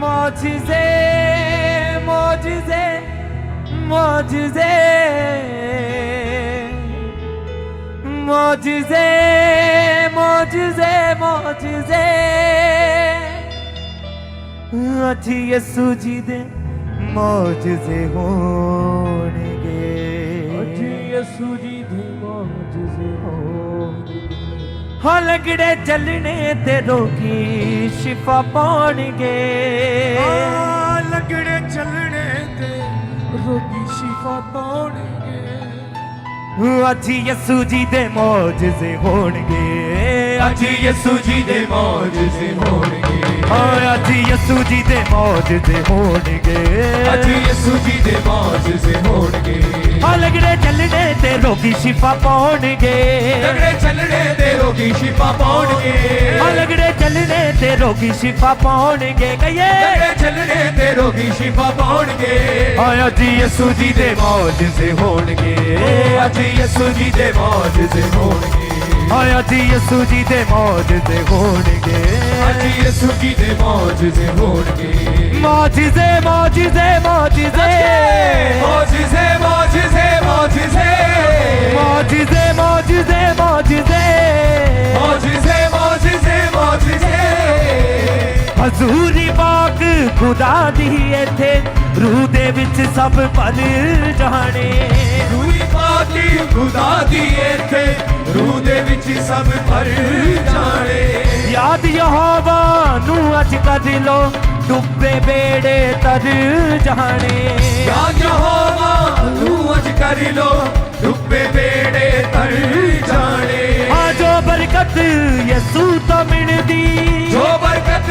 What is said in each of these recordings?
मौजज़े मौजज़े मौजज़े मौजज़े मौजज़े मौजज़े अज यसू जी दे मौजज़े होणगे अज यसू जी दे मौजज़े होणगे हाँ लगड़े चलने ते रोगी शिफा पाउणगे लगड़े चलने ते रोगी शिफा पाउणगे अज यसू जी दे मौजज़े होणगे अज यसू जी दे मौजज़े होणगे अज यसू जी दे मौजज़े होणगे अज यसू जी दे मौजज़े होणगे हाँ लगड़े चलने ते रोगी शिफा पाउणगे लगड़े चलने ते रोगी शिफा पाउणगे हाँ लगड़े चलने ते रोगी शिफा पाउणगे कहिए लगड़े चलने ते रोगी शिफा पाउणगे अज यसू जी दे मौजज़े होणगे अज यसू जी दे मौजज़े होणगे अज यसू जी दे मौजज़े होणगे अज यसू जी दे मौजज़े होणगे मौजज़े मौजज़े मौजज़े मौजज़े मौजज़े मौजज़े मौजज़े मौजज़े मौजज़े मौजज़े मौजज़े मौजज़े हजूरी पाक खुदा दी इत्थे रूह दे विच सब पर जाने रूही पाकी खुदा दी इत्थे रूह दे विच सब पर जाने याद यहोवा नू अज कर लो डुबे बेड़े तर जाने याद यहोवा नू अज कर लो डुबे बेड़े तर जाने हाँ जो बरकत यसू तो मिलदी जो बरकत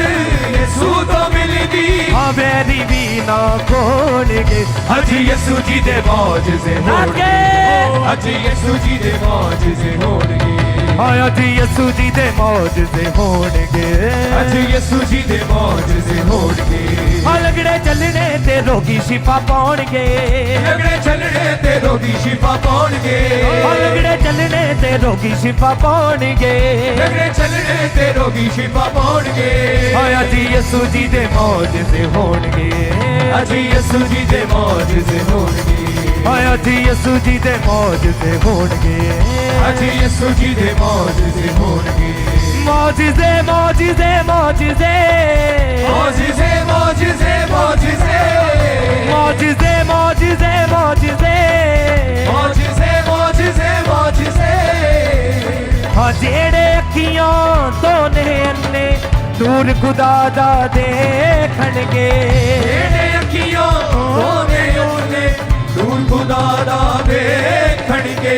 यसू तो मिलदी हाँ बैरी भी ना खोलगे अज यसू जी दे मौजज़े होणगे अज यसू जी दे मौजज़े होणगे अज यसू जी दे मौजज़े होणगे अज यसू जी दे मौजज़े होणगे लगड़े चलने ते रोगी शिफा पाउणगे लगड़े चलने ते रोगी शिफा पाउणगे लगड़े चलने ते रोगी शिफा पाउणगे लगड़े चलने ते रोगी शिफा पाउणगे अज यसू जी दे मौजज़े होणगे अज यसू जी दे मौजज़े होणगे अज यसू जी दे मौजज़े होणगे अज यसू जी दे मौजज़े होणगे मौजज़े मौजज़े मौजज़े मौजज़े मौजज़े मौजज़े मौजज़े मौजज़े मौजज़े मौजज़े मौजज़े मौजज़े हाँ जेड़े अखियां तो ने अन्ने नूर खुदा दा देखणगे जेड़े अखियां होने ओने नूर खुदा दा देखणगे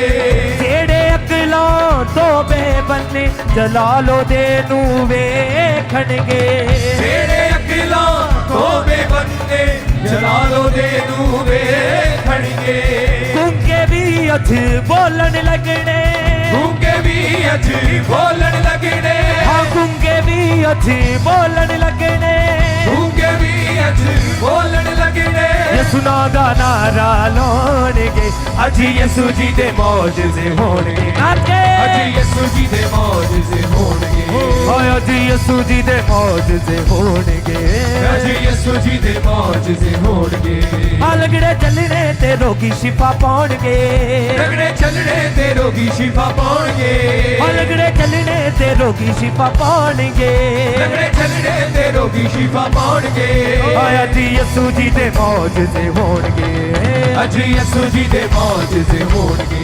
जेड़े अकलां तो बेबन्ने जलालो दे नू वेखणगे जेड़े अकलां तो बेबन्ने जलालो दे नू वेखणगे गूंगे भी अज बोलन लगने गूंगे भी अज बोलन लगने हाँ गूंगे भी अज बोलन लगने गूंगे भी अज बोलन लगने यसुना दा नारा लाउणगे अज यसू जी दे मौजज़े होणगे अज यसू जी दे मौजज़े होणगे अज यसू जी दे मौजज़े होणगे अज यसू जी दे मौजज़े होणगे लगड़े चलने ते रोगी शिफा पाउणगे लगड़े चलने ते रोगी शिफा पाउणगे लगड़े चलने ते रोगी शिफा पाउणगे लगड़े चलने ते रोगी शिफा पाउणगे अज यसू जी दे मौजज़े होणगे अज यसू जी दे मौजज़े होणगे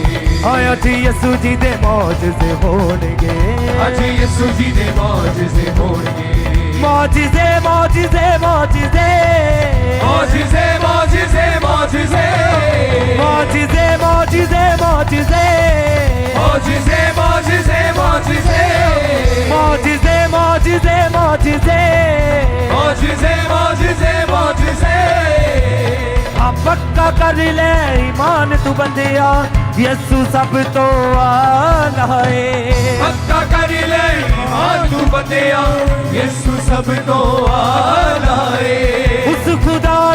अज यसू जी दे मौजज़े होणगे अज यसू जी दे मौजज़े होणगे मौजज़े मौजज़े मौजज़े मौजज़े मौजज़े मौजज़े मौजज़े मौजज़े मौजज़े मौजज़े मौजज़े मौजज़े मौजज़े मौजज़े मौजज़े मौजज़े मौजज़े मौजज़े हाँ पक्का कर ले ईमान तू बंदिया यसू सब तो आला है पक्का कर ले ईमान तू बंदिया यसू सब तो आला है उस खुदा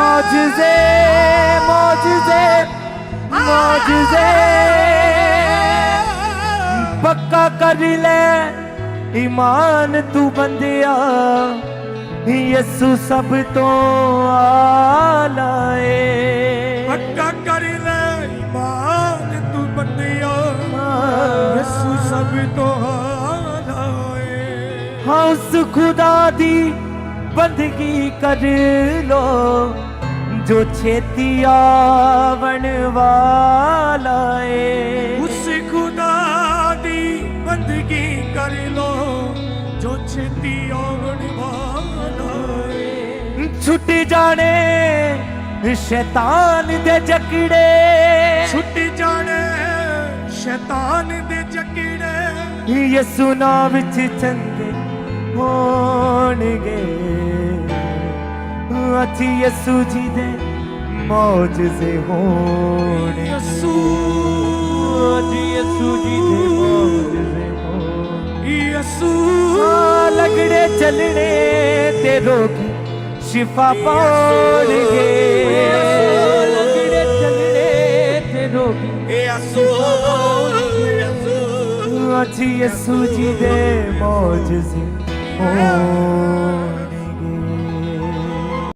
मौजज़े मौजज़े मौजज़े पक्का कर ले ईमान तू बंदिया यसु सब तो आला है पक्का कर ले ईमान तू बंदिया यसु सब तो आला है हाँ उस खुदा दी बंदगी कर लो जो छेती आवण वाला है उस खुदा दी बंदगी कर लो जो छेती आवण वाला है छुट जाने शैतान दे जकड़े छुट जाने शैतान दे जकड़े यसु नाम विच चंगे होणगे अच यसु जी दे मौजज़े होणगे यसु अच यसु जी दे मौजज़े होणगे यसु लगड़े चलने ते रोगी शिफा पाउणगे लगड़े चलने ते रोगी यसु अच यसु जी दे मौजज़े होणगे